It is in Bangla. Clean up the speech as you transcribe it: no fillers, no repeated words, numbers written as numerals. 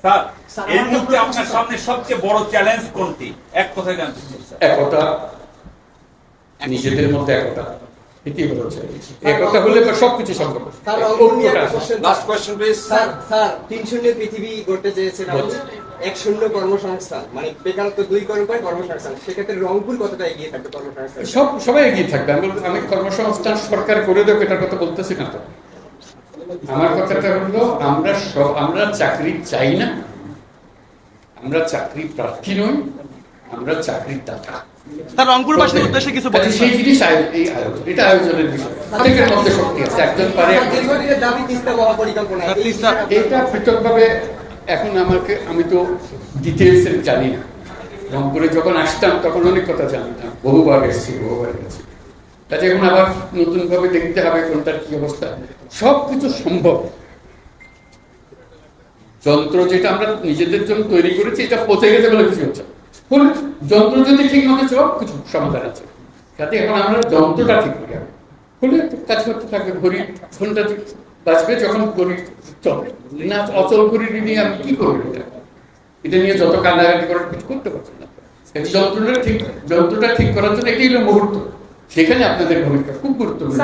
স্যার, এই মুহূর্তে আপনার সামনে সবচেয়ে বড় চ্যালেঞ্জ কোনটি? এক কথায় জানতে চাই স্যার। একতা, নিজেদের মধ্যে একতা, এটাই বড় চ্যালেঞ্জ। একতা হলে সবকিছু সম্ভব। Last question please. Sir sir 3-0 পৃথিবী গড়তে চেয়েছেন আপনি, 1-0 কর্মসংস্থান, মানে বেকারত্ব 2 করুন পায় কর্মসংস্থান, সেক্ষেত্রে রংপুর কতটা এগিয়ে থাকবে কর্মসংস্থান? সবাই এগিয়ে থাকবে। আমি কর্মসংস্থান সরকার করে দেবে এটার কথা বলতেছি না তো। আমার কথাটা হলো আমরা চাকরি চাই না, আমরা চাকরি প্রার্থী নই, আমরা চাকরির দাতা। স্যার রংপুরবাসীর উদ্দেশ্যে কিছু বলেন। সেই জিনিস এই আয়োজন, এটা আয়োজনের বিষয়। প্রত্যেকের মধ্যে শক্তি আছে, একজন পারে। দীর্ঘদিনের দাবি তিস্তা মহাপরিকল্পনা, এটা পৃথকভাবে এখন আমি তো ডিটেলস জানি না। রংপুরে যখন আসতাম তখন অনেক কথা জানতাম, বহুবার এসেছি, বহুবার গেছি। কাজে এখন আবার নতুন ভাবে দেখতে হবে কোনটার কি অবস্থা। সবকিছু সম্ভব। যন্ত্র যেটা আমরা নিজেদের জন্য তৈরি করেছি এটা পচে গেছে বলে কিছু হচ্ছে, যন্ত্র যদি ঠিক মতো সব কিছু সমাধান আছে। যাতে এখন আমরা যন্ত্রটা ঠিক করি, হলে কাজ করতে থাকবে। ঘড়ি ঘন্টা বাঁচবে যখন ঘড়ি চলে না, অচল ঘড়ি নিয়ে আমি কি করবো? এটা নিয়ে যত কান্নাকাটি করার কিছু করতে পারছি না। যন্ত্রটা ঠিক করার জন্য এটাই হলো মুহূর্ত। সেখানে আপনাদের ভূমিকা খুব গুরুত্বপূর্ণ।